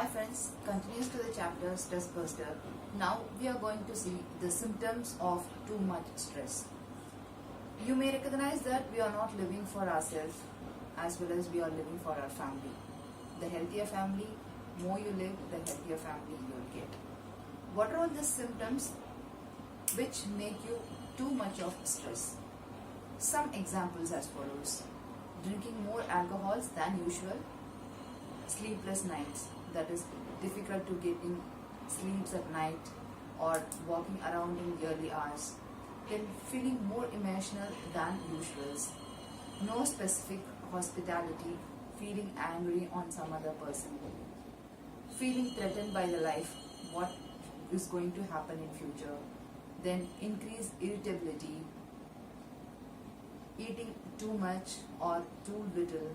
Hi friends, continues to the chapter Stress Buster. Now we are going to see the symptoms of too much stress. You may recognize that we are not living for ourselves as well as we are living for our family. The healthier family, more you live, the healthier family you will get. What are all the symptoms which make you too much of stress? Some examples as follows. Drinking more alcohols than usual, sleepless nights, that is difficult to get in sleeps at night or walking around in early hours, then feeling more emotional than usual, no specific hospitality, feeling angry on some other person, feeling threatened by the life, what is going to happen in future, then increased irritability, eating too much or too little,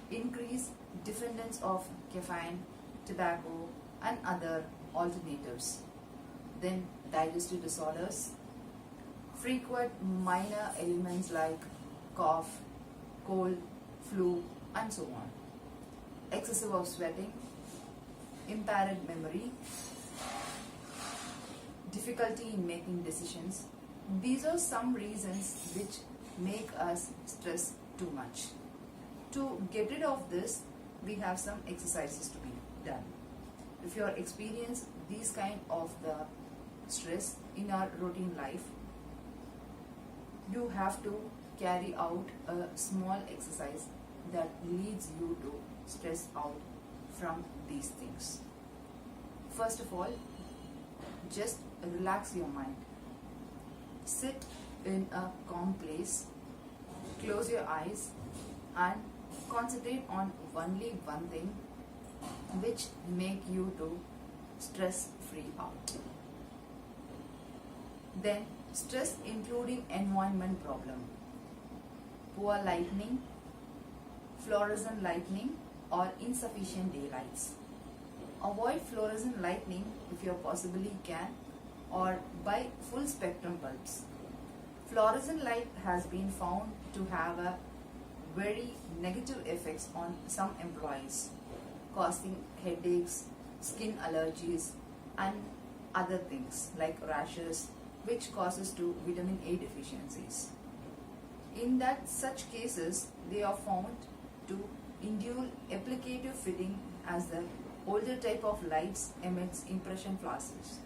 increased dependence of caffeine, tobacco and other alternatives, then digestive disorders, frequent minor ailments like cough, cold, flu and so on, excessive of sweating, impaired memory, difficulty in making decisions. These are some reasons which make us stress too much. To get rid of this, we have some exercises to be done. If you are experiencing these kind of the stress in our routine life, you have to carry out a small exercise that leads you to stress out from these things. First of all, just relax your mind. Sit in a calm place, close your eyes and concentrate on only one thing which make you to stress free out. Then stress including environment problem, poor lighting, fluorescent lighting or insufficient daylights. Avoid fluorescent lighting if you possibly can, or buy full spectrum bulbs. Fluorescent light has been found to have a very negative effects on some employees, causing headaches, skin allergies and other things like rashes, which causes to vitamin A deficiencies. In that such cases, they are found to induce applicative fitting as the older type of lights emits impression flashes.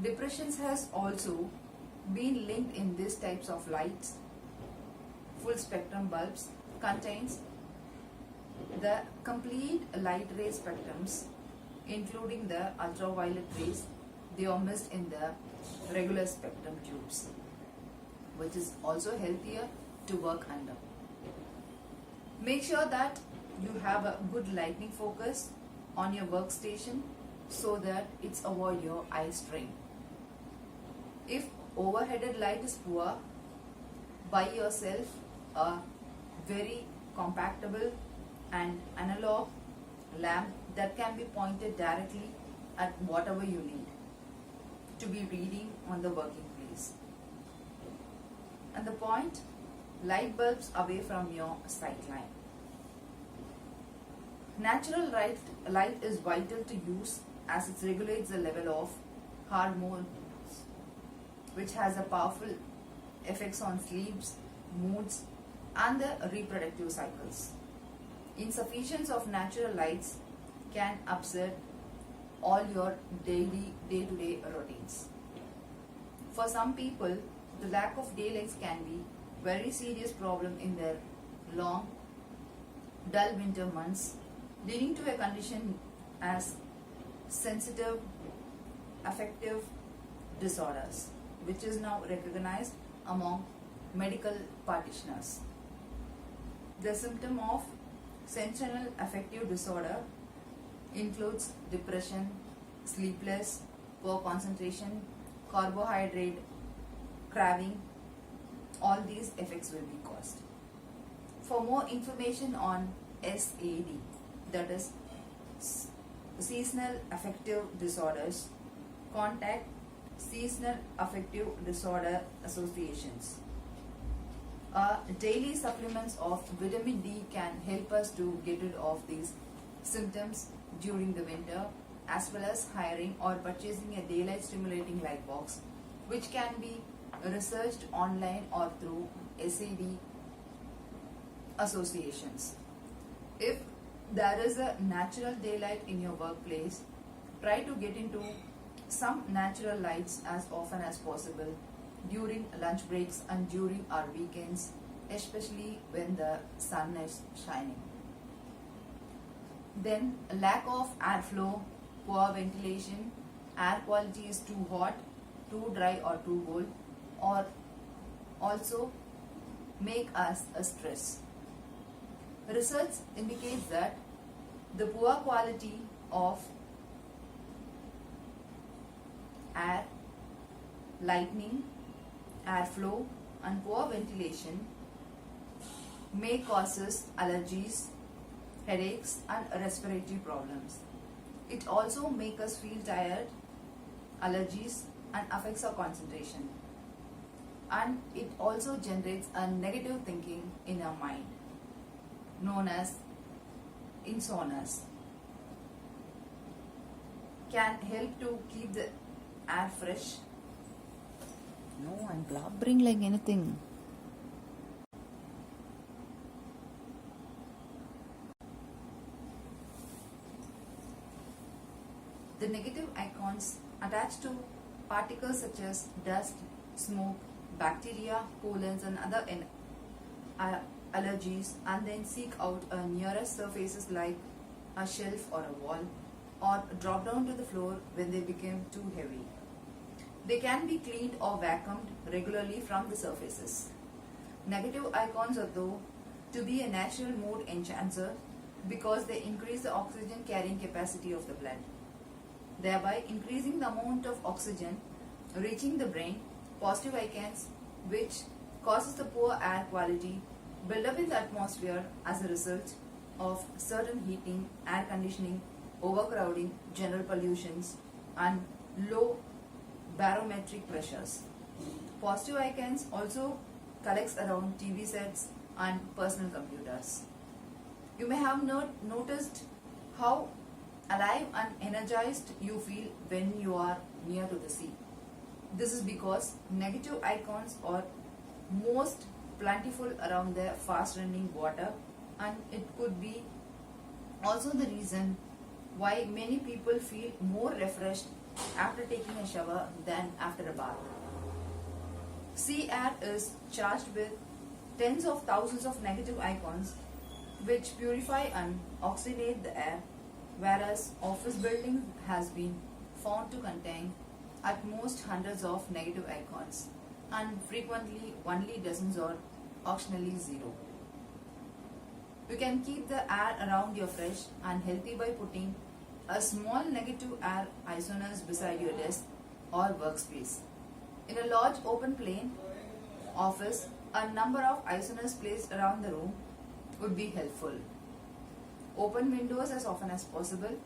Depressions has also been linked in these types of lights. Full spectrum bulbs contains the complete light ray spectrums, including the ultraviolet rays. They are missed in the regular spectrum tubes, which is also healthier to work under. Make sure that you have a good lighting focus on your workstation so that it's avoid your eye strain. If overheaded light is poor, buy yourself a very compactable and analog lamp that can be pointed directly at whatever you need to be reading on the working place. And the point, light bulbs away from your sight line. Natural light is vital to use as it regulates the level of hormones, which has a powerful effects on sleeps, moods and the reproductive cycles. Insufficiency of natural lights can upset all your daily day-to-day routines. For some people, the lack of daylights can be very serious problem in their long, dull winter months, leading to a condition as sensitive affective disorders, which is now recognized among medical practitioners. The symptom of sensational affective disorder includes depression, sleepless, poor concentration, carbohydrate craving. All these effects will be caused. For more information on SAD, that is seasonal affective disorders, contact Seasonal Affective Disorder Associations. Daily supplements of vitamin D can help us to get rid of these symptoms during the winter, as well as hiring or purchasing a daylight stimulating light box, which can be researched online or through SAD associations. If there is a natural daylight in your workplace, try to get into some natural lights as often as possible during lunch breaks and during our weekends, especially when the sun is shining. Then, lack of airflow, poor ventilation, air quality is too hot, too dry or too cold, or also make us a stress. Research indicates that the poor quality of air, lighting, airflow and poor ventilation may causes allergies, headaches and respiratory problems. It also makes us feel tired, allergies and affects our concentration. And it also generates a negative thinking in our mind, known as insomnia. Can help to keep the air fresh. No, I'm blubbering like anything. The negative icons attach to particles such as dust, smoke, bacteria, pollens and other allergies, and then seek out nearest surfaces like a shelf or a wall, or drop down to the floor when they become too heavy. They can be cleaned or vacuumed regularly from the surfaces. Negative icons are though to be a natural mood enhancer because they increase the oxygen carrying capacity of the blood, thereby increasing the amount of oxygen reaching the brain. Positive icons, which causes the poor air quality, build up in the atmosphere as a result of certain heating, air conditioning, overcrowding, general pollutions, and low barometric pressures. Positive icons also collects around TV sets and personal computers. You may have noticed how alive and energized you feel when you are near to the sea. This is because negative icons are most plentiful around the fast running water, and it could be also the reason why many people feel more refreshed after taking a shower than after a bath. Sea air is charged with tens of thousands of negative icons which purify and oxygenate the air, whereas office building has been found to contain at most hundreds of negative icons, and frequently only dozens or occasionally zero. You can keep the air around you fresh and healthy by putting a small negative air isomers beside your desk or workspace. In a large open plan office, a number of isomers placed around the room would be helpful. Open windows as often as possible,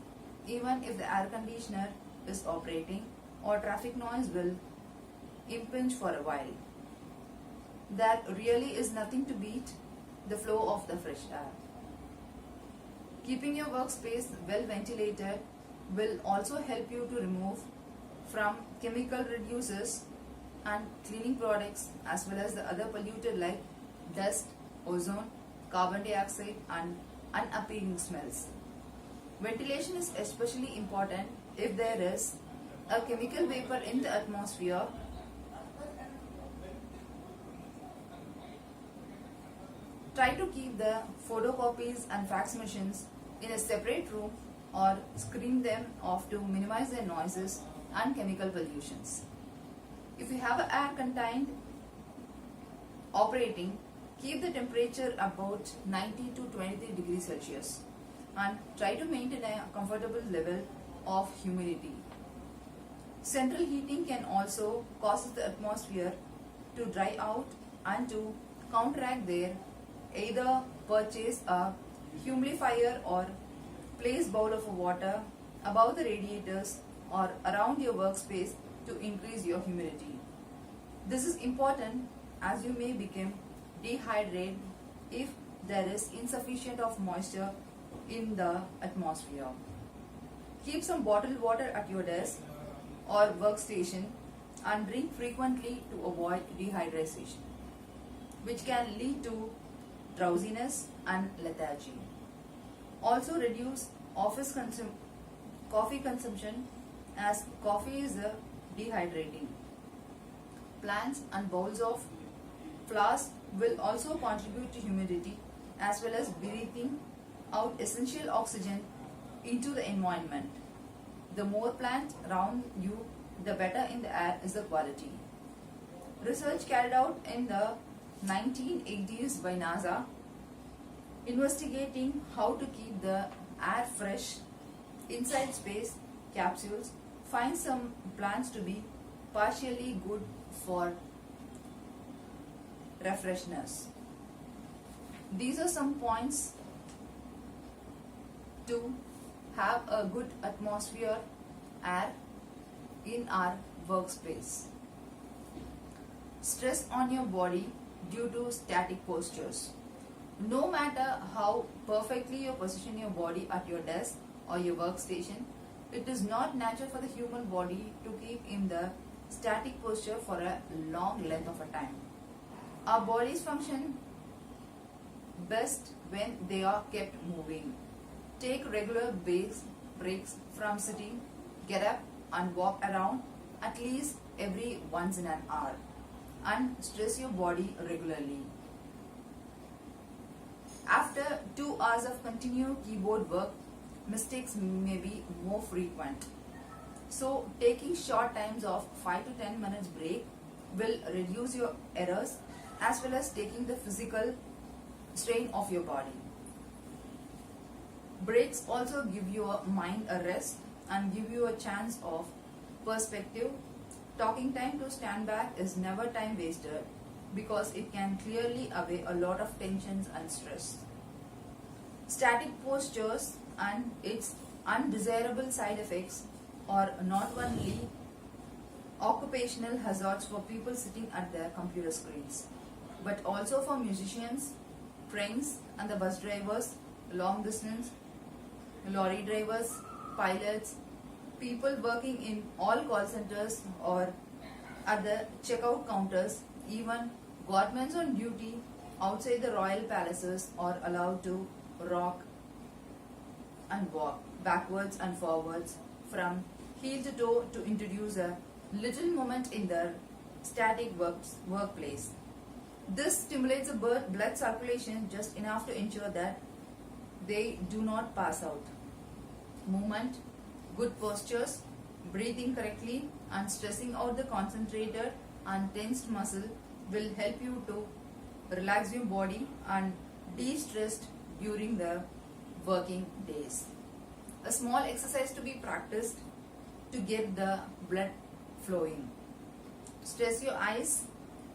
even if the air conditioner is operating or traffic noise will impinge for a while. There really is nothing to beat the flow of the fresh air. Keeping your workspace well ventilated will also help you to remove from chemical reducers and cleaning products, as well as the other polluted like dust, ozone, carbon dioxide and unappealing smells. Ventilation is especially important if there is a chemical vapor in the atmosphere. Try to keep the photocopies and fax machines in a separate room or screen them off to minimize their noises and chemical pollutions. If you have an air contained operating, keep the temperature about 90 to 23 degrees Celsius and try to maintain a comfortable level of humidity. Central heating can also cause the atmosphere to dry out, and to counteract there, either purchase a humidifier or place bowl of water above the radiators or around your workspace to increase your humidity. This is important as you may become dehydrated if there is insufficient of moisture in the atmosphere. Keep some bottled water at your desk or workstation and drink frequently to avoid dehydration, which can lead to drowsiness and lethargy. Also reduce coffee consumption, as coffee is dehydrating. Plants and bowls of flowers will also contribute to humidity as well as breathing out essential oxygen into the environment. The more plants around you, the better in the air is the quality. Research carried out in the 1980s by NASA investigating how to keep the air fresh inside space capsules finds some plants to be partially good for refreshness. These are some points to have a good atmosphere air in our workspace. Stress on your body due to static postures. No matter how perfectly you position your body at your desk or your workstation, it is not natural for the human body to keep in the static posture for a long length of a time. Our bodies function best when they are kept moving. Take regular breaks from sitting, get up and walk around at least every once in an hour, and stress your body regularly. After 2 hours of continued keyboard work, mistakes may be more frequent. So taking short times of 5 to 10 minutes break will reduce your errors as well as taking the physical strain of your body. Breaks also give your mind a rest and give you a chance of perspective. Talking time to stand back is never time wasted because it can clearly away a lot of tensions and stress. Static postures and its undesirable side effects are not only occupational hazards for people sitting at their computer screens, but also for musicians, trains and the bus drivers, long distance, lorry drivers, pilots, people working in all call centers or at the checkout counters, even guardmen on duty outside the royal palaces are allowed to rock and walk backwards and forwards from heel to toe to introduce a little movement in their static workplace. This stimulates the blood circulation just enough to ensure that they do not pass out. Movement, good postures, breathing correctly and stressing out the concentrated and tensed muscle will help you to relax your body and de-stress during the working days. A small exercise to be practiced to get the blood flowing. Stress your eyes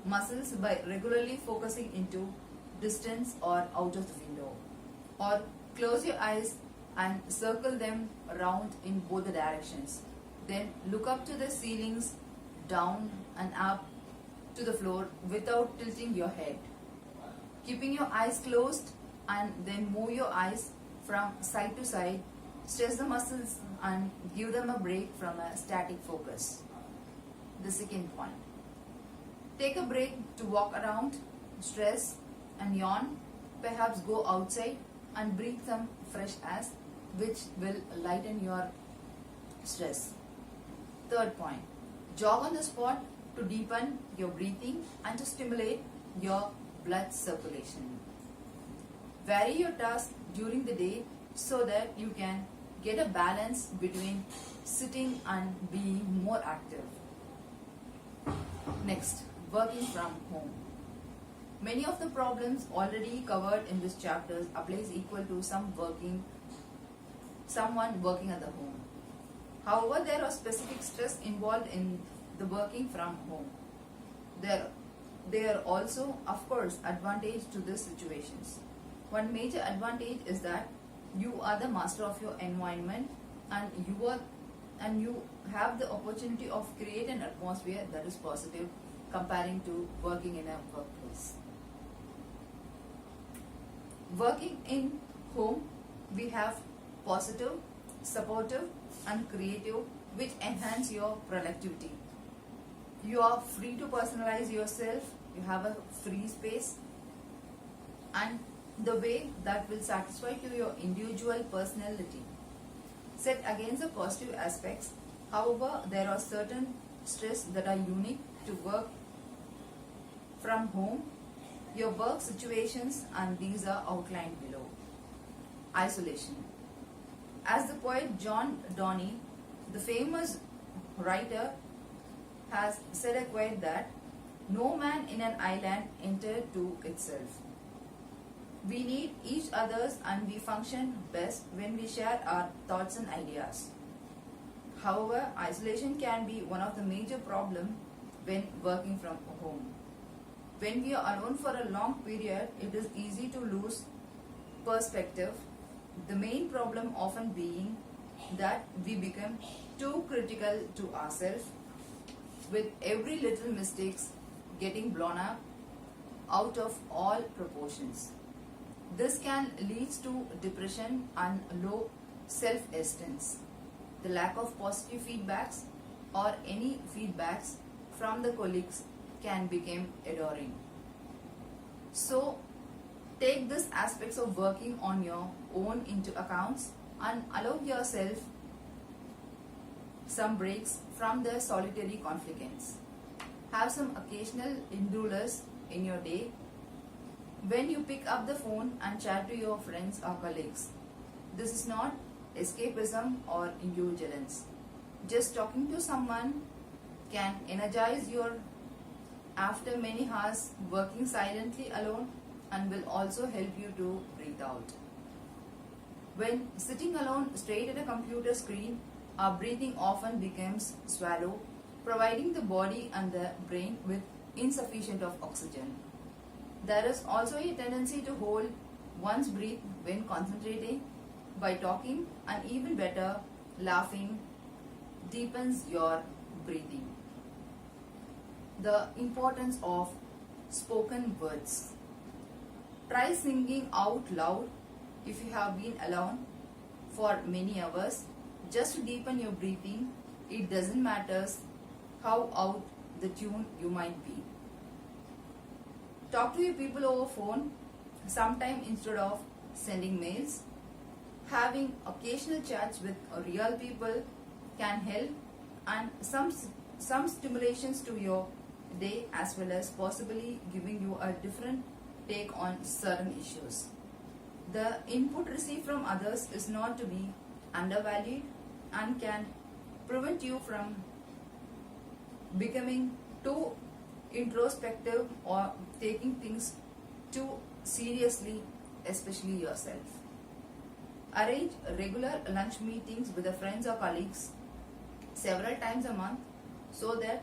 muscles by regularly focusing into distance or out of the window, or close your eyes and circle them around in both the directions. Then look up to the ceilings, down and up to the floor without tilting your head. Keeping your eyes closed and then move your eyes from side to side. Stress the muscles and give them a break from a static focus. The second point. Take a break to walk around, stretch and yawn. Perhaps go outside and breathe some fresh air, which will lighten your stress. Third point. Jog on the spot to deepen your breathing and to stimulate your blood circulation. Vary your task during the day so that you can get a balance between sitting and being more active. Next, working from home. Many of the problems already covered in this chapter applies equal to someone working at the home. However, there are specific stress involved in the working from home. There are also, of course, advantage to these situations. One major advantage is that you are the master of your environment and you have the opportunity of create an atmosphere that is positive comparing to working in a workplace. Working in home We have positive, supportive and creative, which enhance your productivity. You are free to personalize yourself, you have a free space, and the way that will satisfy to your individual personality. Set against the positive aspects, however, there are certain stress that are unique to work from home, your work situations, and these are outlined below. Isolation. As the poet John Donne, the famous writer, has said a quote that no man in an island entered to itself. We need each other's and we function best when we share our thoughts and ideas. However, isolation can be one of the major problems when working from home. When we are alone for a long period, it is easy to lose perspective. The main problem often being that we become too critical to ourselves, with every little mistakes getting blown up out of all proportions. This can lead to depression and low self-esteem. The lack of positive feedbacks or any feedbacks from the colleagues can become adoring. So, take these aspects of working on your own into accounts and allow yourself some breaks from the solitary conflicts. Have some occasional indulgence in your day when you pick up the phone and chat to your friends or colleagues. This is not escapism or indulgence. Just talking to someone can energize your after many hours working silently alone and will also help you to breathe out. When sitting alone straight at a computer screen, our breathing often becomes shallow, providing the body and the brain with insufficient of oxygen. There is also a tendency to hold one's breath when concentrating. By talking and even better, laughing deepens your breathing. The importance of spoken words. Try singing out loud if you have been alone for many hours just to deepen your breathing. It doesn't matter how out the tune you might be. Talk to your people over phone sometime instead of sending mails. Having occasional chats with real people can help, and some stimulations to your day as well as possibly giving you a different take on certain issues. The input received from others is not to be undervalued and can prevent you from becoming too introspective or taking things too seriously, especially yourself. Arrange regular lunch meetings with the friends or colleagues several times a month so that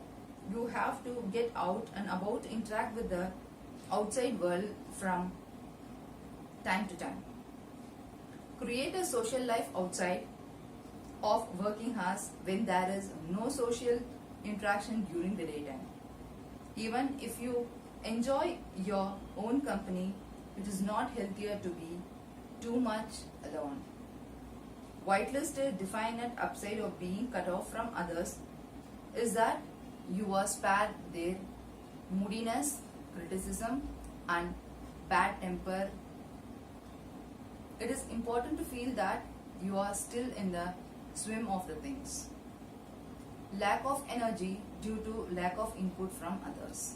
you have to get out and about to interact with the outside world from time to time. Create a social life outside of working hours when there is no social interaction during the daytime. Even if you enjoy your own company, it is not healthier to be too much alone. Whitelisted, defined and upside of being cut off from others is that you are spared their moodiness, criticism and bad temper. It is important to feel that you are still in the swim of the things. Lack of energy due to lack of input from others.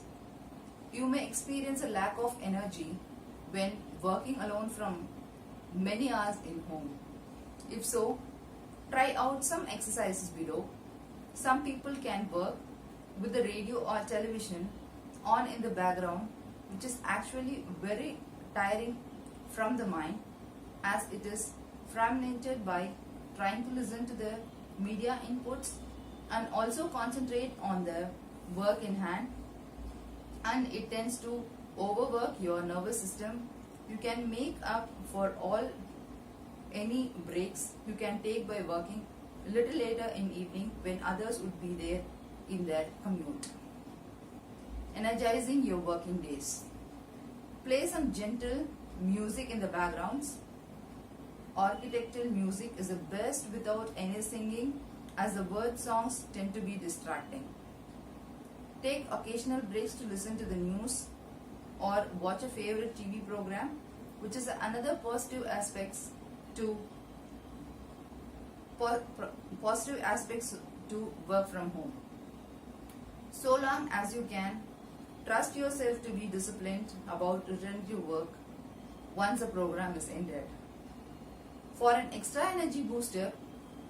You may experience a lack of energy when working alone from many hours in home. If so, try out some exercises below. Some people can work with the radio or television on in the background, which is actually very tiring from the mind, as it is fragmented by trying to listen to the media inputs and also concentrate on the work in hand, and it tends to overwork your nervous system. You can make up for all any breaks you can take by working a little later in evening when others would be there in their commute. Energizing your working days. Play some gentle music in the backgrounds. Architectural music is the best without any singing, as the word songs tend to be distracting. Take occasional breaks to listen to the news or watch a favorite TV program, which is another positive aspects to positive aspects to work from home. So long as you can, trust yourself to be disciplined about returning to work once the program is ended. For an extra energy booster,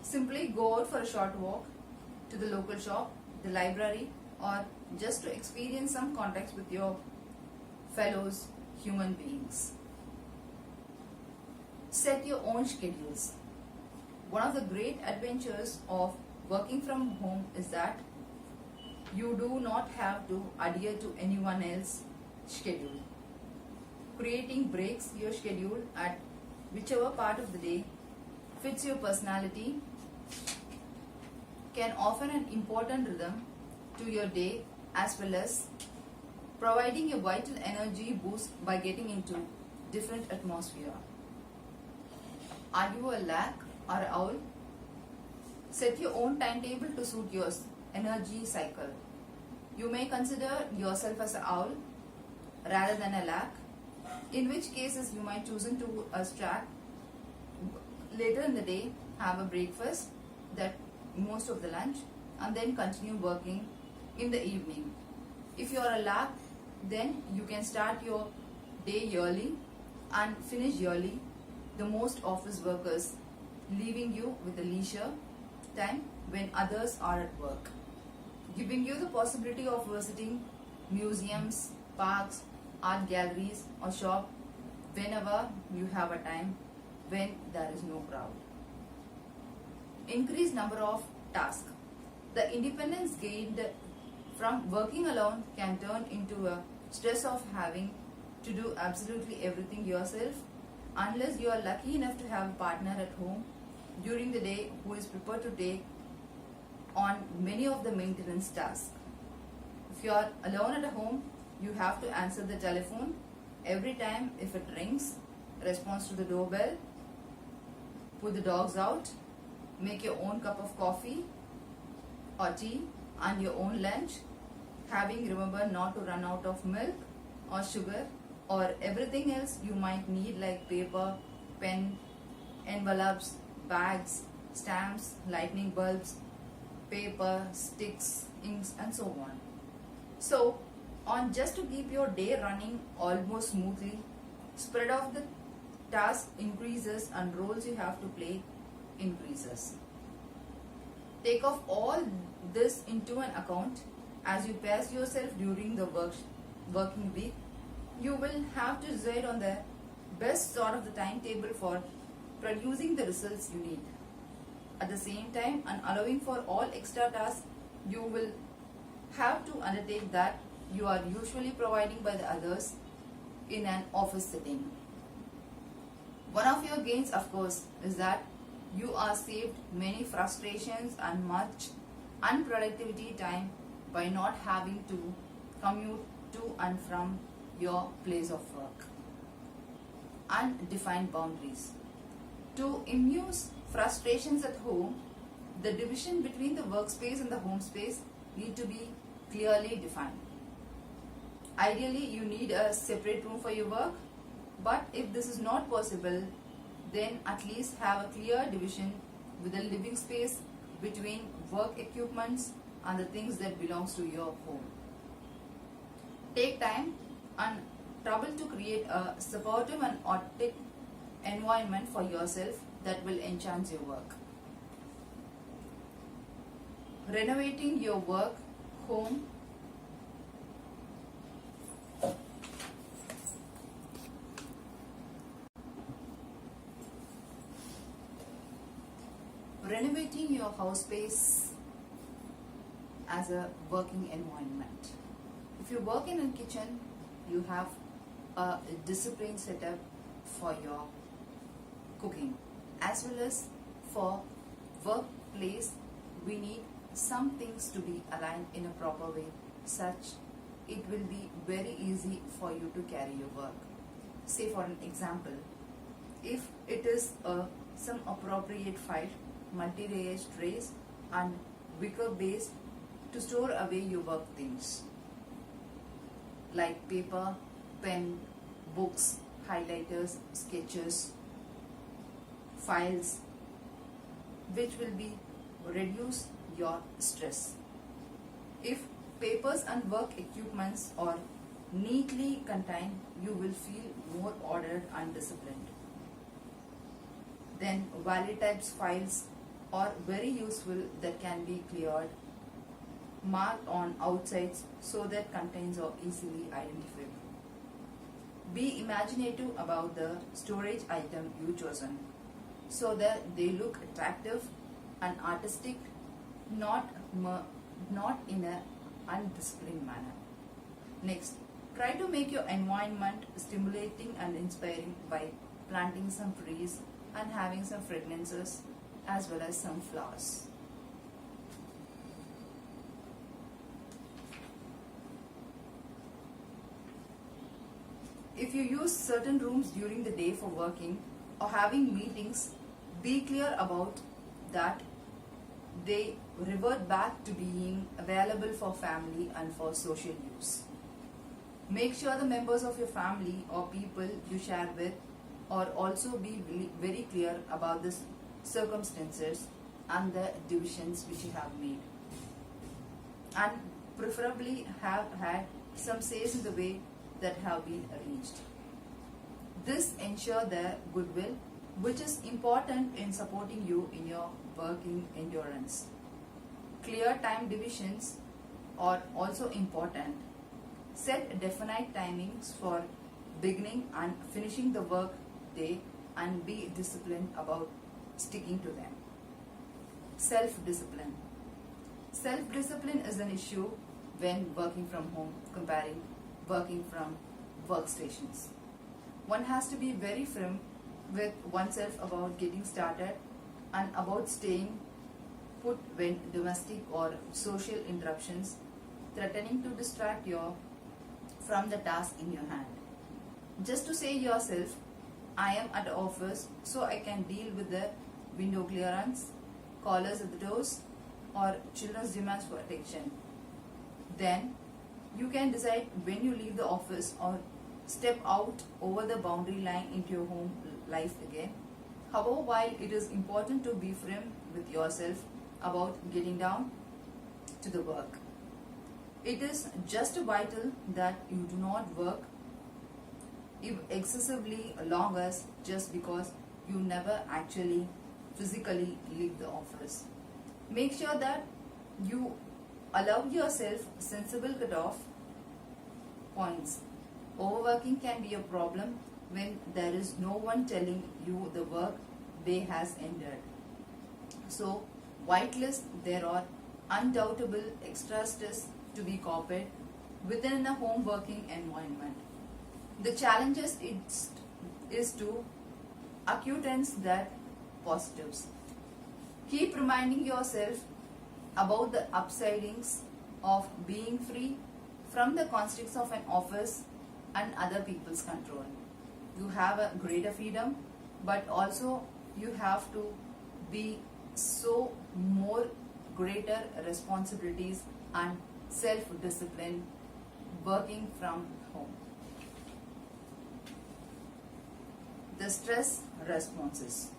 simply go out for a short walk to the local shop, the library, or just to experience some contacts with your fellows human beings. Set your own schedules. One of the great adventures of working from home is that you do not have to adhere to anyone else's schedule. Creating breaks your schedule at whichever part of the day fits your personality can offer an important rhythm to your day, as well as providing a vital energy boost by getting into different atmosphere. Are you a lark or an owl? Set your own timetable to suit your energy cycle. You may consider yourself as an owl rather than a lark, in which cases you might choose to start later in the day, have a breakfast, that most of the lunch, and then continue working in the evening. If you are a lark, then you can start your day early and finish early, the most office workers, leaving you with the leisure time when others are at work, giving you the possibility of visiting museums, parks, art galleries, or shop whenever you have a time when there is no crowd. Increased number of tasks. The independence gained from working alone can turn into a stress of having to do absolutely everything yourself, unless you are lucky enough to have a partner at home during the day who is prepared to take on many of the maintenance tasks. If you are alone at home, you have to answer the telephone every time if it rings, response to the doorbell, put the dogs out, make your own cup of coffee or tea and your own lunch, having remember not to run out of milk or sugar or everything else you might need like paper, pen, envelopes, bags, stamps, lightning bulbs, paper, sticks, inks, and so on. So, on just to keep your day running almost smoothly, spread of the task increases and roles you have to play increases. Take off all this into an account as you pace yourself during the working week. You will have to decide on the best sort of the timetable for producing the results you need. At the same time, and allowing for all extra tasks you will have to undertake that you are usually providing by the others in an office setting. One of your gains, of course, is that you are saved many frustrations and much unproductivity time by not having to commute to and from your place of work. Undefined boundaries. To amuse frustrations at home, the division between the workspace and the home space need to be clearly defined. Ideally, you need a separate room for your work, but if this is not possible, then at least have a clear division with a living space between work equipments and the things that belongs to your home. Take time and trouble to create a supportive and authentic environment for yourself that will enhance your work. Renovating your work home renovating your house space as a working environment. If you work in a kitchen, you have a disciplined setup for your cooking, as well as for workplace. We need some things to be aligned in a proper way, such it will be very easy for you to carry your work. Say for an example, if it is some appropriate file, multi-layer trays and wicker base to store away your work things like paper, pen, books, highlighters, sketches, files, which will be reduce your stress. If papers and work equipments are neatly contained, you will feel more ordered and disciplined. Then valid types files are very useful that can be cleared, marked on outsides so that contents are easily identifiable. Be imaginative about the storage item you chosen so that they look attractive and artistic, not in an undisciplined manner. Next, try to make your environment stimulating and inspiring by planting some trees and having some fragrances as well as some flowers. If you use certain rooms during the day for working or having meetings, be clear about that they revert back to being available for family and for social use. Make sure the members of your family or people you share with or also be very clear about the circumstances and the divisions which you have made, and preferably have had some says in the way that have been arranged. This ensures their goodwill, which is important in supporting you in your working endurance. Clear time divisions are also important. Set definite timings for beginning and finishing the work day and be disciplined about sticking to them. Self-discipline. Self-discipline is an issue when working from home comparing working from workstations. One has to be very firm with oneself about getting started and about staying put when domestic or social interruptions threatening to distract you from the task in your hand. Just to say yourself, I am at the office so I can deal with the window clearance, callers at the doors or children's demands for attention. Then you can decide when you leave the office or step out over the boundary line into your home life again. However, while it is important to be firm with yourself about getting down to the work, it is just vital that you do not work excessively long hours just because you never actually physically leave the office. Make sure that you allow yourself sensible cutoff points. Overworking can be a problem when there is no one telling you the work day has ended. So, whitelist there are undoubtable extra stress to be copied within a home working environment. The challenge is to acquaintance that positives. Keep reminding yourself about the upsidings of being free from the constraints of an office and other people's control. You have a greater freedom, but also you have to be so more greater responsibilities and self-discipline working from home. The stress responses.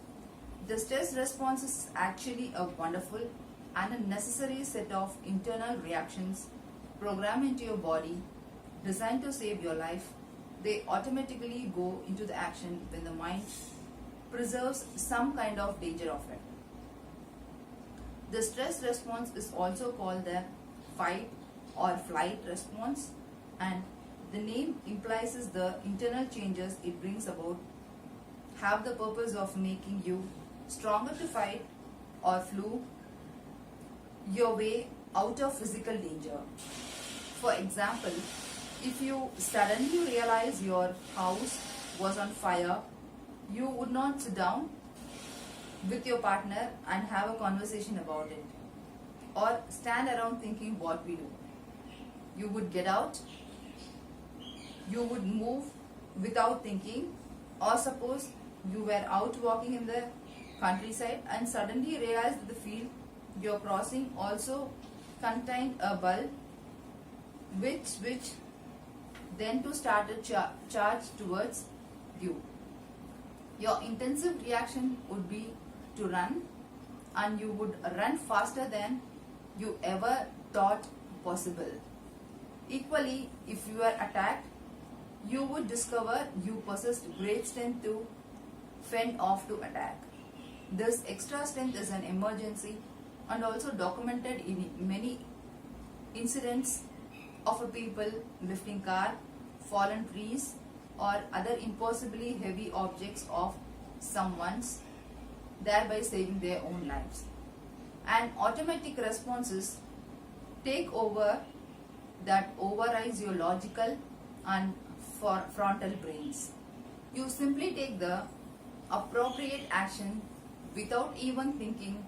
The stress response is actually a wonderful and a necessary set of internal reactions programmed into your body, designed to save your life. They automatically go into the action when the mind preserves some kind of danger of it. The stress response is also called the fight or flight response, and the name implies the internal changes it brings about have the purpose of making you stronger to fight or flee your way out of physical danger. For example, if you suddenly realize your house was on fire, you would not sit down with your partner and have a conversation about it, or stand around thinking what we do. You would get out, you would move without thinking, or suppose you were out walking in the countryside and suddenly realized the field you're crossing also contained a bulb which then to start a charge towards you. Your intensive reaction would be to run, and you would run faster than you ever thought possible. Equally, if you are attacked, you would discover you possessed great strength to fend off to attack. This extra strength is an emergency and also documented in many incidents of a people lifting car, fallen trees or other impossibly heavy objects of someone's, thereby saving their own lives. And automatic responses take over that overrides your logical and frontal brains. You simply take the appropriate action without even thinking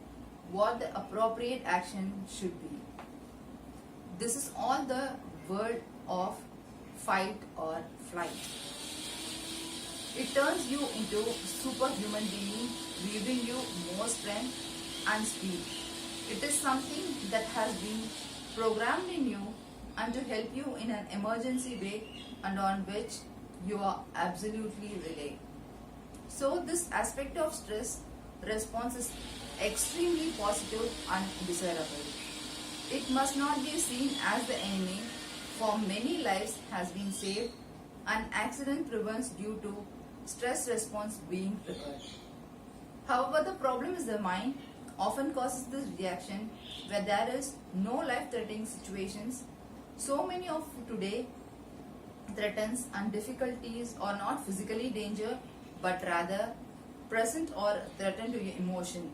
what the appropriate action should be. This is all the word of fight or flight. It turns you into a superhuman being, giving you more strength and speed. It is something that has been programmed in you and to help you in an emergency way and on which you are absolutely rely. So this aspect of stress response is extremely positive and desirable. It must not be seen as the enemy, for many lives has been saved and accident prevents due to stress response being prepared. However, the problem is the mind often causes this reaction where there is no life-threatening situations. So many of today threatens and difficulties are not physically danger but rather present or threaten to your emotion,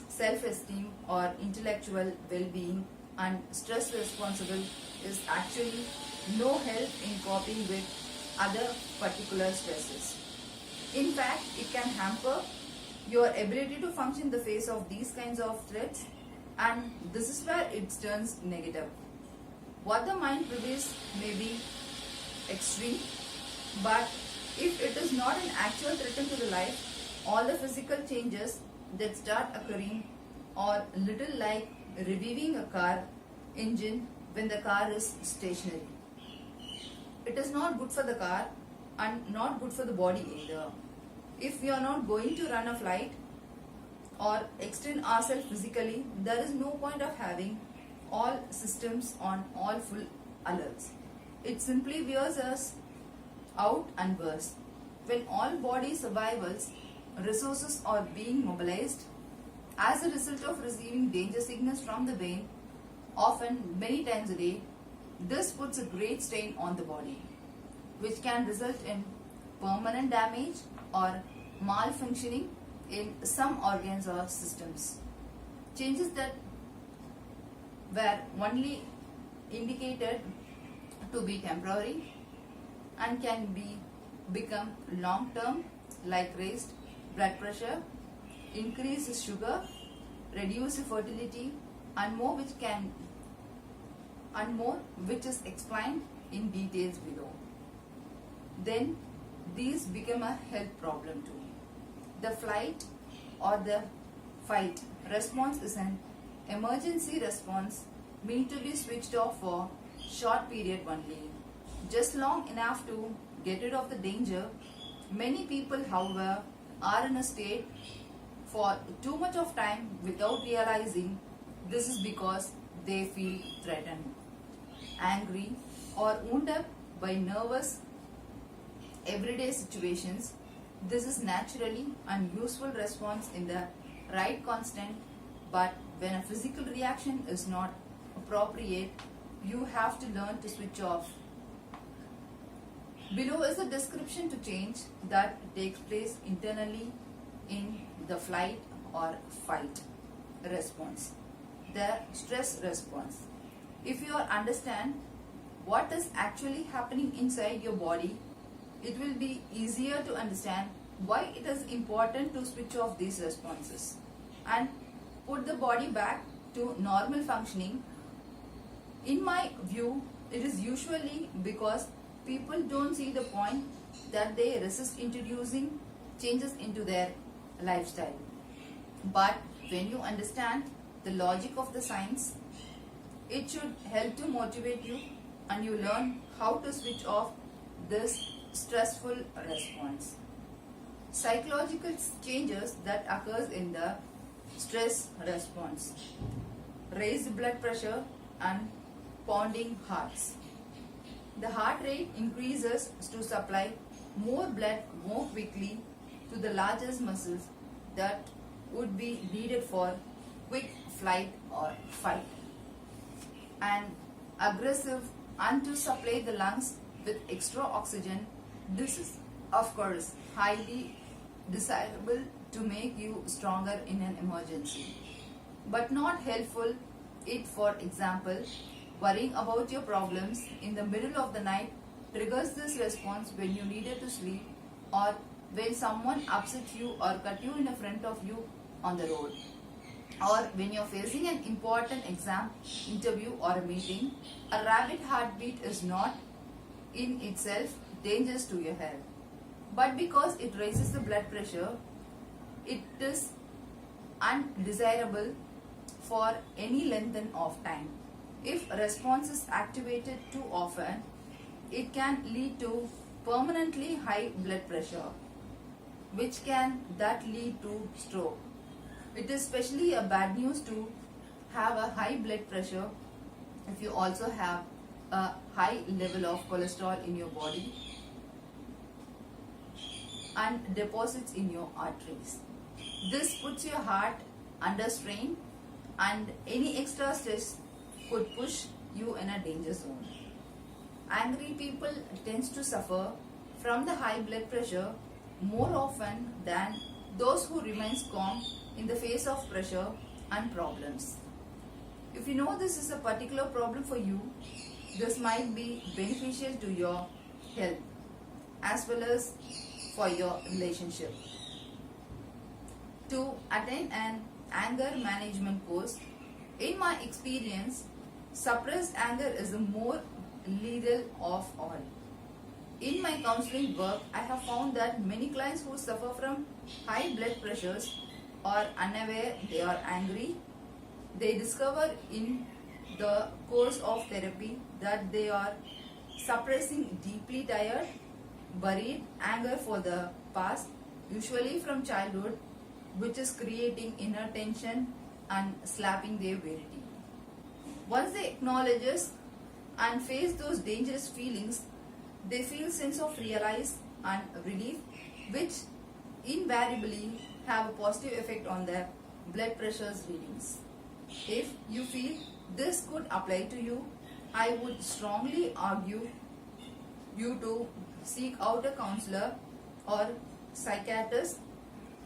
self-esteem or intellectual well-being, and stress responsible is actually no help in coping with other particular stresses. In fact, it can hamper your ability to function in the face of these kinds of threats, and this is where it turns negative. What the mind produces may be extreme, but if it is not an actual threat to the life, all the physical changes that start occurring are little like reviving a car engine when the car is stationary. It is not good for the car and not good for the body either. If we are not going to run a flight or extend ourselves physically, there is no point of having all systems on all full alerts. It simply wears us out and worse. When all body survivals resources are being mobilized as a result of receiving danger signals from the brain, often many times a day, this puts a great strain on the body, which can result in permanent damage or malfunctioning in some organs or systems. Changes that were only indicated to be temporary and can become long-term, like raised blood pressure, increased sugar, reduced fertility, and more, which is explained in details below. Then these become a health problem too. The flight or the fight response is an emergency response meant to be switched off for short period only, just long enough to get rid of the danger. Many people, however, are in a state for too much of time without realizing this is because they feel threatened, angry, or wounded by nervous everyday situations. This is naturally and useful response in the right constant, but when a physical reaction is not appropriate, you have to learn to switch off. Below is a description to change that takes place internally in the flight or fight response, the stress response. If you understand what is actually happening inside your body, it will be easier to understand why it is important to switch off these responses and put the body back to normal functioning. In my view, it is usually because people don't see the point that they resist introducing changes into their lifestyle. But when you understand the logic of the science, it should help to motivate you and you learn how to switch off this stressful response. Psychological changes that occurs in the stress response: raised blood pressure and pounding hearts. The heart rate increases to supply more blood more quickly to the largest muscles that would be needed for quick flight or fight. And aggressive and to supply the lungs with extra oxygen. This is of course highly desirable to make you stronger in an emergency, but not helpful it, for example, worrying about your problems in the middle of the night triggers this response when you needed to sleep, or when someone upset you or cut you in front of you on the road, or when you're facing an important exam, interview or a meeting. A rapid heartbeat is not in itself dangerous to your health, but because it raises the blood pressure, it is undesirable for any length of time. If a response is activated too often, it can lead to permanently high blood pressure, which can that lead to stroke. It is especially a bad news to have a high blood pressure if you also have a high level of cholesterol in your body and deposits in your arteries. This puts your heart under strain, and any extra stress could push you in a danger zone. Angry people tend to suffer from the high blood pressure more often than those who remain calm in the face of pressure and problems. If you know this is a particular problem for you, this might be beneficial to your health as well as for your relationship. To attend an anger management course, in my experience, suppressed anger is the more lethal of all. In my counseling work, I have found that many clients who suffer from high blood pressures are unaware they are angry. They discover in the course of therapy that they are suppressing deeply tired, buried anger for the past, usually from childhood, which is creating inner tension and slapping their verity. Once they acknowledge and face those dangerous feelings, they feel sense of realize and relief, which invariably have a positive effect on their blood pressures readings. If you feel this could apply to you, I would strongly argue you to seek out a counselor or psychiatrist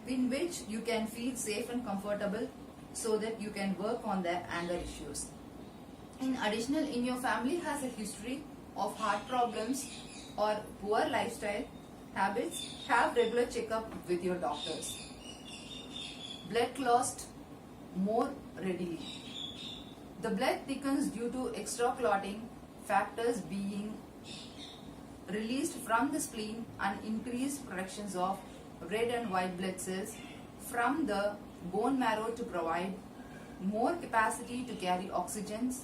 in which you can feel safe and comfortable so that you can work on their anger issues. In addition, in your family has a history of heart problems or poor lifestyle habits, have regular checkup with your doctors. Blood clots more readily. The blood thickens due to extra clotting factors being released from the spleen and increased productions of red and white blood cells from the bone marrow to provide more capacity to carry oxygens,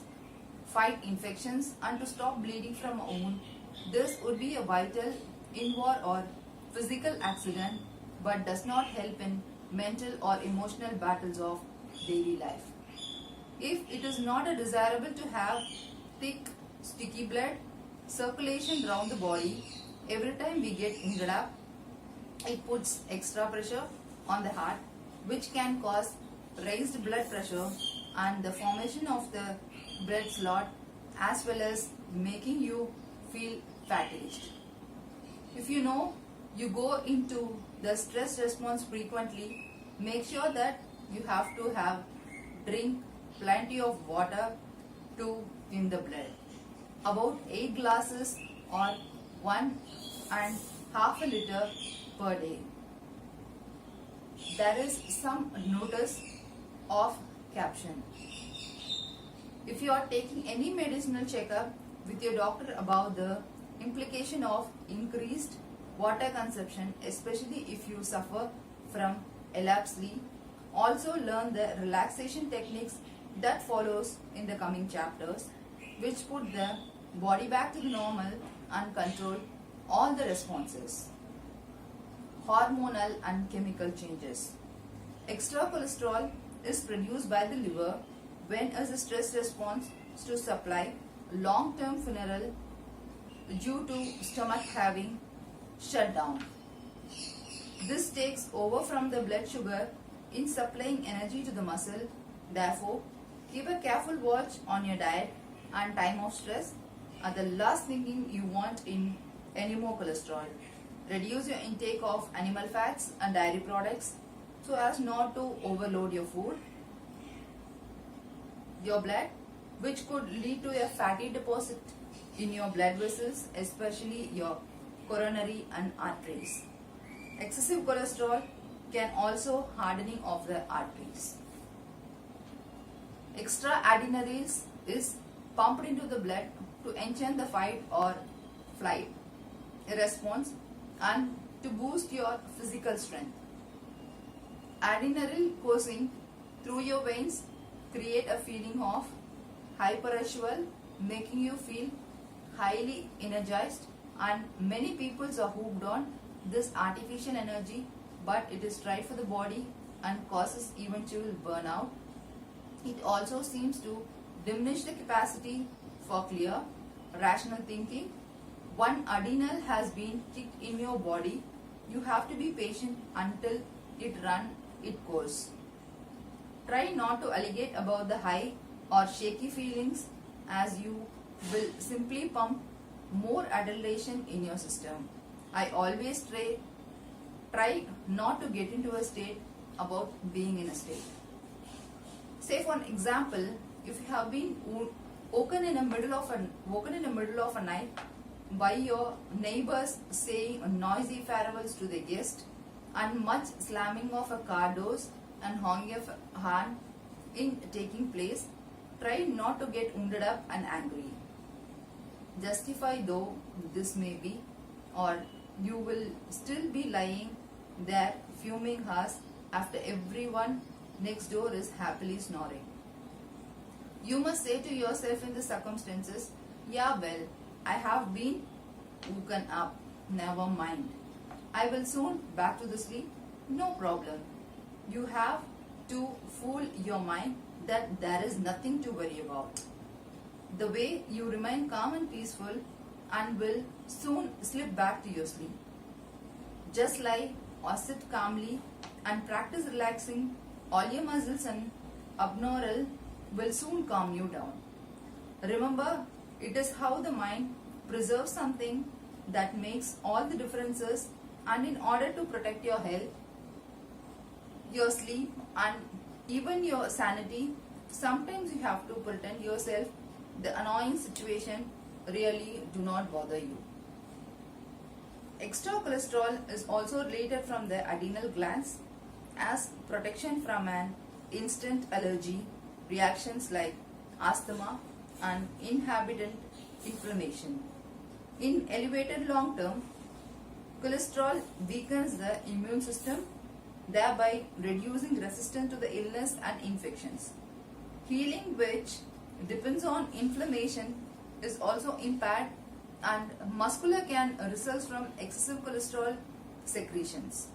fight infections and to stop bleeding from a wound. This would be a vital inward or physical accident but does not help in mental or emotional battles of daily life. If it is not desirable to have thick, sticky blood circulation around the body, every time we get injured up, it puts extra pressure on the heart, which can cause raised blood pressure and the formation of the blood clot, as well as making you feel fatigued. If you know you go into the stress response frequently, make sure that you have to drink plenty of water to thin the blood. About 8 glasses or 1.5 liter per day. There is some notice of caption. If you are taking any medicinal checkup with your doctor about the implication of increased water consumption, especially if you suffer from elapsed sleep. Also learn the relaxation techniques that follows in the coming chapters, which put the body back to the normal and control all the responses. Hormonal and chemical changes. Extra cholesterol is produced by the liver when as a stress response to supply long-term funeral due to stomach having shut down. This takes over from the blood sugar in supplying energy to the muscle. Therefore, keep a careful watch on your diet and time of stress are the last thing you want in any more cholesterol. Reduce your intake of animal fats and dairy products so as not to overload your food, your blood, which could lead to a fatty deposit in your blood vessels, especially your coronary and arteries. Excessive cholesterol can also hardening of the arteries. Extra adrenals is pumped into the blood to enhance the fight or flight response and to boost your physical strength. Adrenal coursing through your veins create a feeling of hyperarousal, making you feel highly energized, and many people are hooked on this artificial energy, but it is tried for the body and causes eventual burnout. It also seems to diminish the capacity for clear, rational thinking. One adrenal has been kicked in your body. You have to be patient until it run its course. Try not to allegate about the high or shaky feelings, as you will simply pump more adrenaline in your system. I always try not to get into a state about being in a state. Say for an example, if you have been woken in the middle of a night by your neighbors saying noisy farewells to the guest and much slamming of a car doors and honking of a horn in taking place, try not to get wounded up and angry. Justify though this may be, or you will still be lying there fuming hours after everyone next door is happily snoring. You must say to yourself in the circumstances, yeah well, I have been woken up, never mind. I will soon back to the sleep, no problem. You have to fool your mind that there is nothing to worry about. The way you remain calm and peaceful and will soon slip back to your sleep. Just lie or sit calmly and practice relaxing all your muscles and abdominal will soon calm you down. Remember, it is how the mind preserves something that makes all the differences, and in order to protect your health, your sleep and even your sanity, sometimes you have to pretend yourself the annoying situation really do not bother you. Extra cholesterol is also related from the adrenal glands as protection from an instant allergy reactions like asthma and inhibitant inflammation. In elevated long term, cholesterol weakens the immune system, thereby reducing resistance to the illness and infections. Healing, which depends on inflammation, is also impaired, and muscular can result from excessive cholesterol secretions.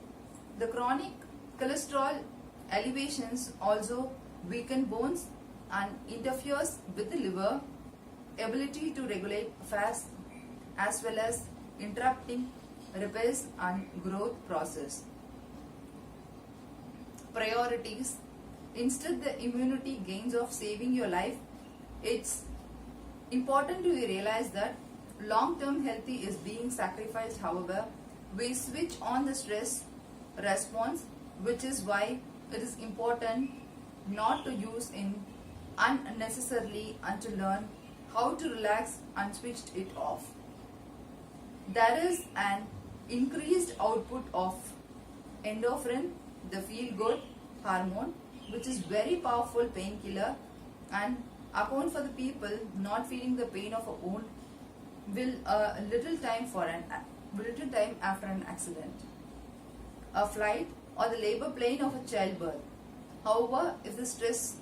The chronic cholesterol elevations also weaken bones and interferes with the liver ability to regulate fat, as well as interrupting repairs and growth process. Priorities. Instead the immunity gains of saving your life, it's important to realize that long-term healthy is being sacrificed. However, we switch on the stress response, which is why it is important not to use in unnecessarily and to learn how to relax and switch it off. There is an increased output of endorphin, the feel-good hormone, which is very powerful painkiller and account for the people not feeling the pain of a wound will a little time for an bulletin time after an accident, a flight, or the labor pain of a childbirth. However, if the stress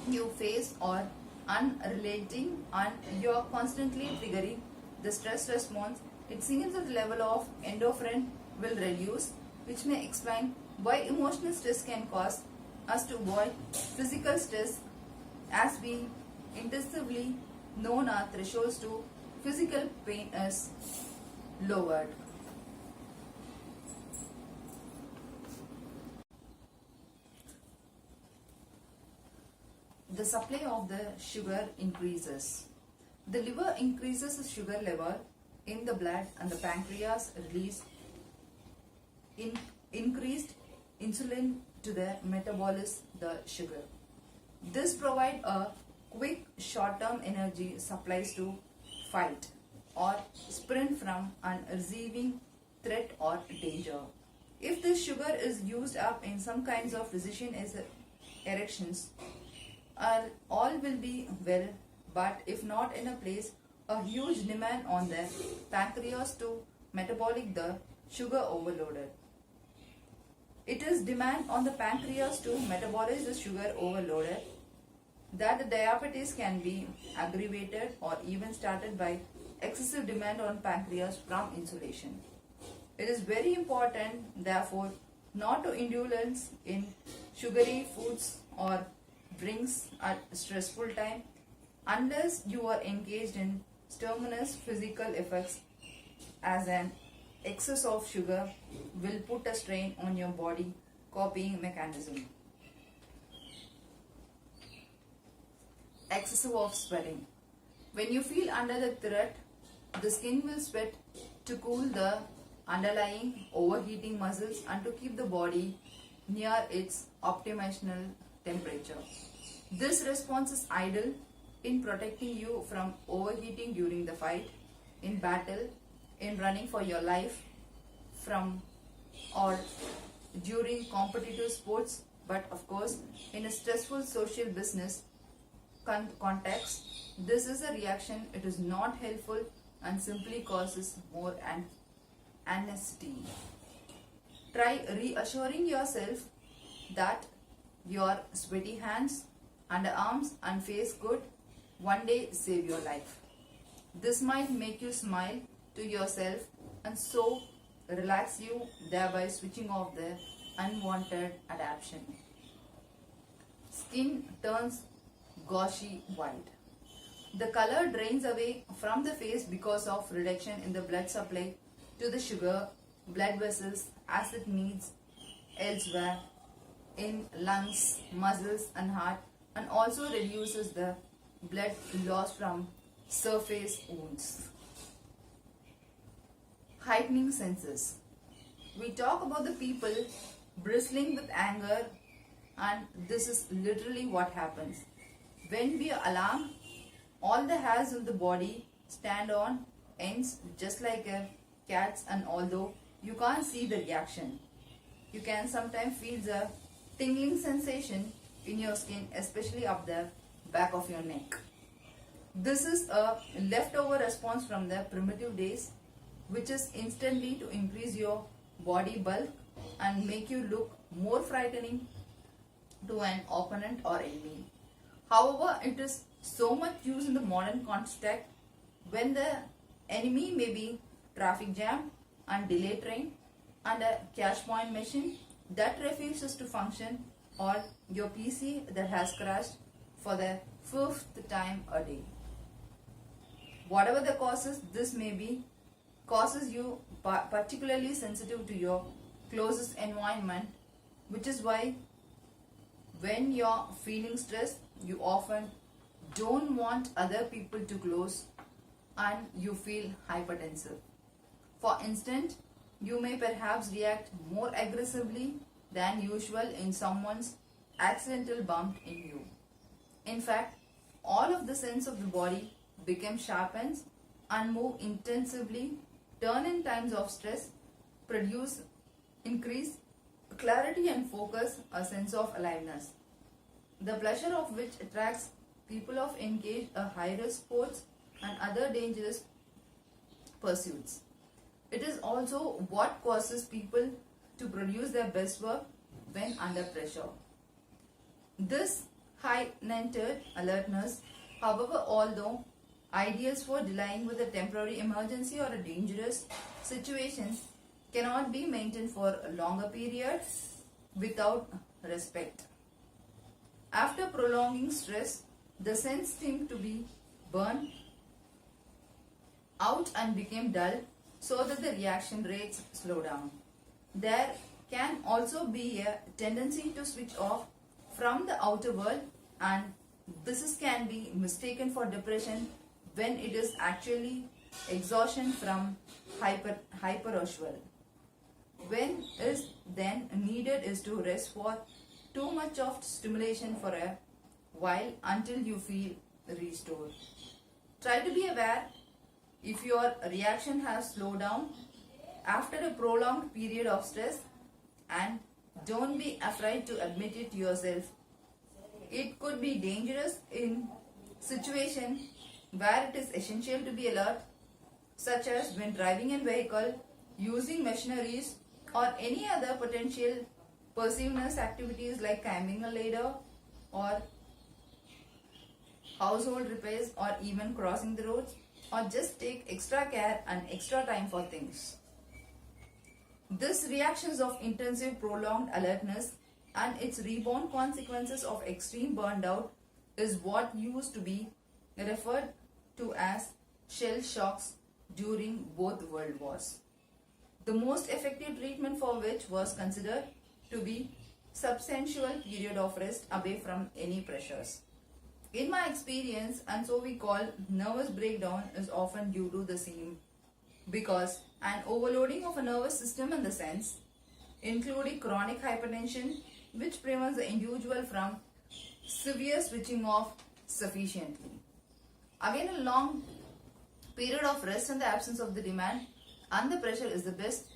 you face are unrelating and you are constantly triggering the stress response, it seems that the level of endorphin will reduce, which may explain why emotional stress can cause us to avoid physical stress, as we intensively know our thresholds to physical pain is lowered. The supply of the sugar increases. The liver increases the sugar level in the blood and the pancreas release increased insulin to the metabolize the sugar. This provides a quick short-term energy supplies to fight or sprint from an receiving threat or danger. If this sugar is used up in some kinds of physician erections, all will be well, but if not in a place, a huge demand on the pancreas to metabolic the sugar overloaded. It is demand on the pancreas to metabolize the sugar overloaded that the diabetes can be aggravated or even started by excessive demand on pancreas from insulation. It is very important, therefore, not to indulge in sugary foods or drinks at stressful time unless you are engaged in strenuous physical effects, as an excess of sugar will put a strain on your body copying mechanism. Excessive of sweating. When you feel under the threat, the skin will sweat to cool the underlying overheating muscles and to keep the body near its optimal temperature. This response is ideal in protecting you from overheating during the fight, in battle, in running for your life, from or during competitive sports, but of course in a stressful social business context, this is a reaction. It is not helpful and simply causes more anxiety. Try reassuring yourself that your sweaty hands, underarms and face could one day save your life. This might make you smile to yourself and so relax you, thereby switching off the unwanted adaptation. Skin turns gauzy white. The color drains away from the face because of reduction in the blood supply to the sugar blood vessels as it needs elsewhere in lungs, muscles and heart, and also reduces the blood loss from surface wounds. Heightening senses. We talk about the people bristling with anger, and this is literally what happens. When we are alarmed, all the hairs on the body stand on ends just like a cat's, and although you can't see the reaction, you can sometimes feel the tingling sensation in your skin, especially up the back of your neck. This is a leftover response from the primitive days, which is instantly to increase your body bulk and make you look more frightening to an opponent or enemy. However, it is so much used in the modern context when the enemy may be traffic jam and delayed train and a cash point machine that refuses to function, or your PC that has crashed for the 5th time a day. Whatever the causes this may be, causes you particularly sensitive to your closest environment, which is why when you're feeling stressed, you often don't want other people to close and you feel hypertensive. For instance, you may perhaps react more aggressively than usual in someone's accidental bump in you. In fact, all of the sense of the body become sharpened and move intensively, turn in times of stress, produce increased clarity and focus, a sense of aliveness, the pleasure of which attracts people of engaged a high-risk sports and other dangerous pursuits. It is also what causes people to produce their best work when under pressure. This heightened alertness, however, although ideals for dealing with a temporary emergency or a dangerous situation, cannot be maintained for a longer period without respect. After prolonging stress, the sense seemed to be burned out and became dull so that the reaction rates slow down. There can also be a tendency to switch off from the outer world, and can be mistaken for depression when it is actually exhaustion from hyperarousal. When is then needed is to rest for too much of stimulation for a while until you feel restored. Try to be aware if your reaction has slowed down after a prolonged period of stress, and don't be afraid to admit it yourself. It could be dangerous in situations where it is essential to be alert, such as when driving a vehicle, using machineries, or any other potential perceived activities like climbing a ladder or household repairs, or even crossing the roads, or just take extra care and extra time for things. This reactions of intensive prolonged alertness and its rebound consequences of extreme burned out is what used to be referred to as shell shocks during both world wars. The most effective treatment for which was considered to be substantial period of rest away from any pressures. In my experience, and so we call nervous breakdown is often due to the same, because an overloading of a nervous system in the sense, including chronic hypertension, which prevents the individual from severe switching off sufficiently. Again, a long period of rest in the absence of the demand and the pressure is the best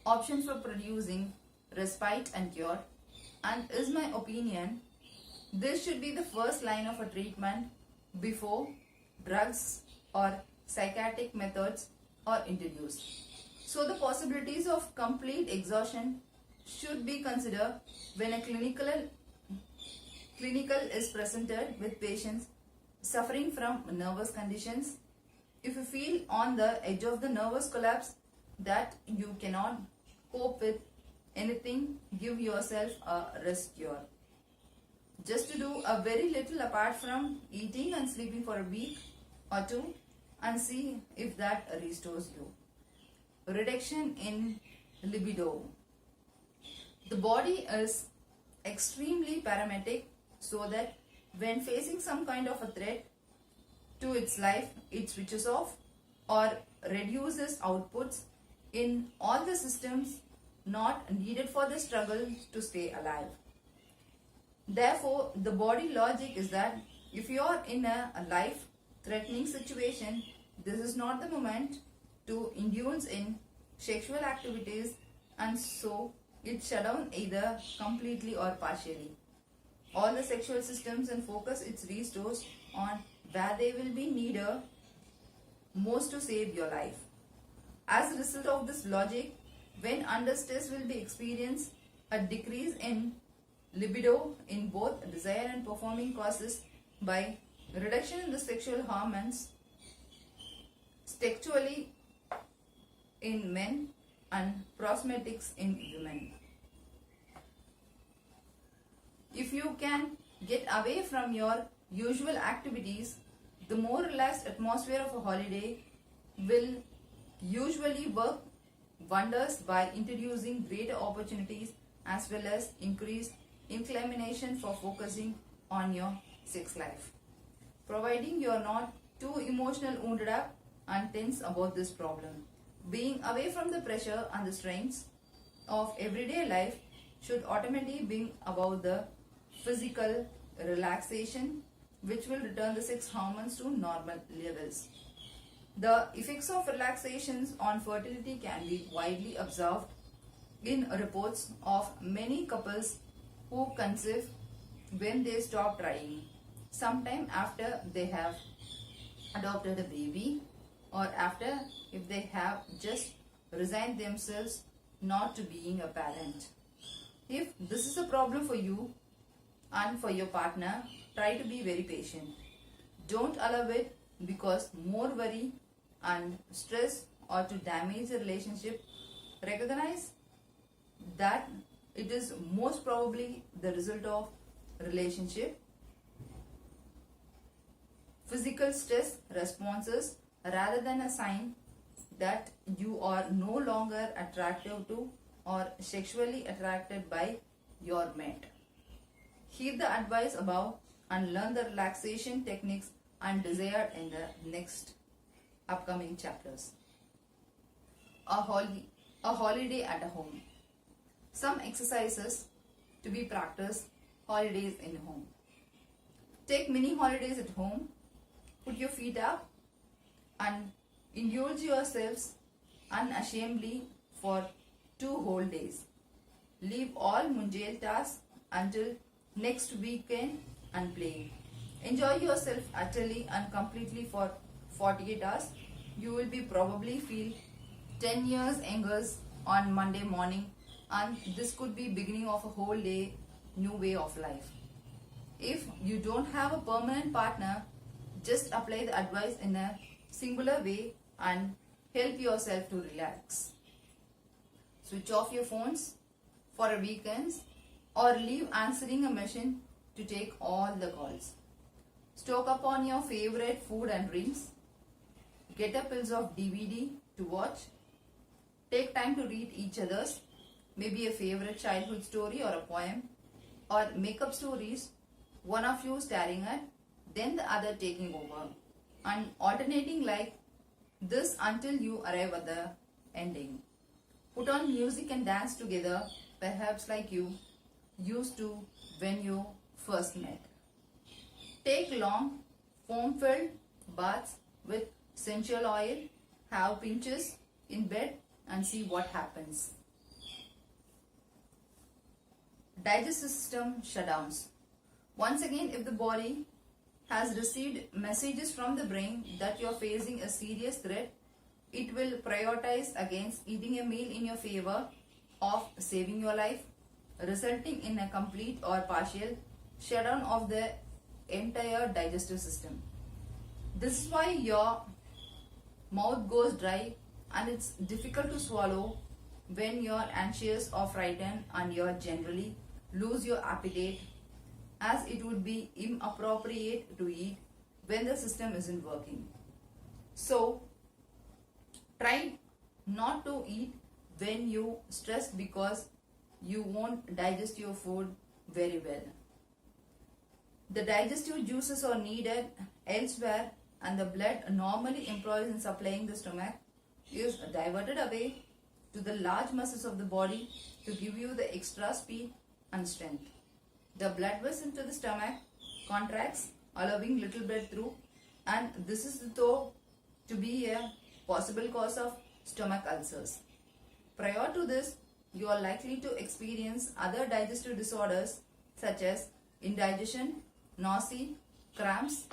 option for producing respite and cure, and is my opinion, this should be the first line of a treatment before drugs or psychiatric methods are introduced. So the possibilities of complete exhaustion should be considered when a clinical is presented with patients suffering from nervous conditions. If you feel on the edge of the nervous collapse that you cannot cope with anything, give yourself a rest cure. Just to do a very little apart from eating and sleeping for a week or two, and see if that restores you. Reduction in libido. The body is extremely parametric, so that when facing some kind of a threat to its life, it switches off or reduces outputs in all the systems not needed for the struggle to stay alive. Therefore, the body logic is that if you are in a life-threatening situation, this is not the moment to indulge in sexual activities, and so it shut down either completely or partially all the sexual systems and focus its restores on where they will be needed most to save your life. As a result of this logic, when under stress will be experienced a decrease in libido in both desire and performing causes by reduction in the sexual hormones sexually in men and prosmetics in women. If you can get away from your usual activities, the more relaxed atmosphere of a holiday will usually work wonders by introducing greater opportunities as well as increased inclination for focusing on your sex life, providing you are not too emotional wounded up and tense about this problem. Being away from the pressure and the strains of everyday life should automatically bring about the physical relaxation, which will return the sex hormones to normal levels. The effects of relaxations on fertility can be widely observed in reports of many couples who conceive when they stop trying, sometime after they have adopted a baby, or after if they have just resign themselves not to being a parent. If this is a problem for you and for your partner, try to be very patient. Don't allow it because more worry and stress or to damage the relationship. Recognize that it is most probably the result of relationship physical stress responses rather than a sign that you are no longer attractive to or sexually attracted by your mate. Heed the advice above and learn the relaxation techniques and desired in the next upcoming chapters. A holiday at a home. Some exercises to be practiced holidays in home. Take mini holidays at home. Put your feet up and indulge yourselves unashamedly for 2 whole days. Leave all mundane tasks until next weekend and play. Enjoy yourself utterly and completely for 48 hours. You will be probably feel 10 years younger on Monday morning, and this could be beginning of a whole day new way of life. If you don't have a permanent partner, just apply the advice in a singular way and help yourself to relax. Switch off your phones for a weekend or leave answering a machine to take all the calls. Stock up on your favorite food and drinks. Get a pills of DVD to watch. Take time to read each other's, maybe a favorite childhood story or a poem, or make up stories, one of you staring at, then the other taking over, and alternating like this until you arrive at the ending. Put on music and dance together, perhaps like you used to when you first met. Take long, foam-filled baths with essential oil, have pinches in bed and see what happens. Digestive system shutdowns. Once again, if the body has received messages from the brain that you are facing a serious threat, it will prioritize against eating a meal in your favor of saving your life, resulting in a complete or partial shutdown of the entire digestive system. This is why your mouth goes dry and it's difficult to swallow when you're anxious or frightened, and you generally lose your appetite, as it would be inappropriate to eat when the system isn't working. So try not to eat when you stress because you won't digest your food very well. The digestive juices are needed elsewhere, and the blood normally employed in supplying the stomach is diverted away to the large muscles of the body to give you the extra speed and strength. The blood vessel to the stomach contracts, allowing little blood through, and this is thought to be a possible cause of stomach ulcers. Prior to this, you are likely to experience other digestive disorders such as indigestion, nausea, cramps.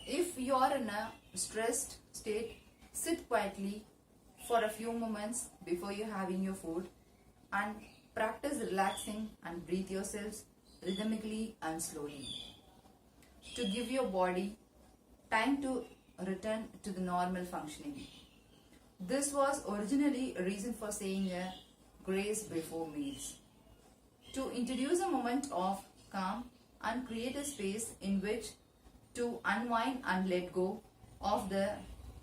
If you are in a stressed state, sit quietly for a few moments before you having your food and practice relaxing and breathe yourselves rhythmically and slowly to give your body time to return to the normal functioning. This was originally a reason for saying a grace before meals, to introduce a moment of calm and create a space in which to unwind and let go of the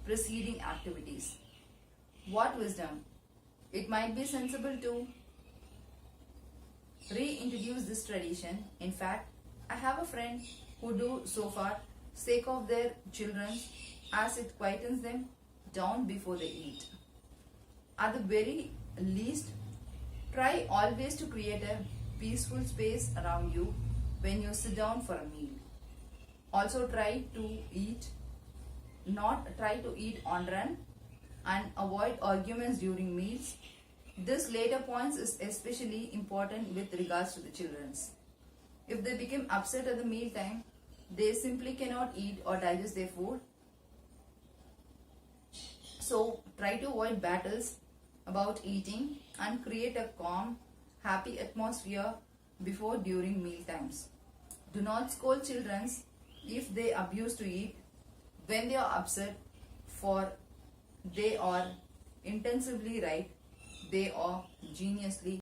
preceding activities. What wisdom! It might be sensible to reintroduce this tradition. In fact, I have a friend who do so for sake of their children, as it quietens them down before they eat. At the very least, try always to create a peaceful space around you when you sit down for a meal. Also try to eat on run and avoid arguments during meals. This later points is especially important with regards to the children's. If they become upset at the meal time, they simply cannot eat or digest their food. So try to avoid battles about eating and create a calm, happy atmosphere before during meal times. Do not scold children if they abuse to eat when they are upset, for they are intensively right, they are geniusly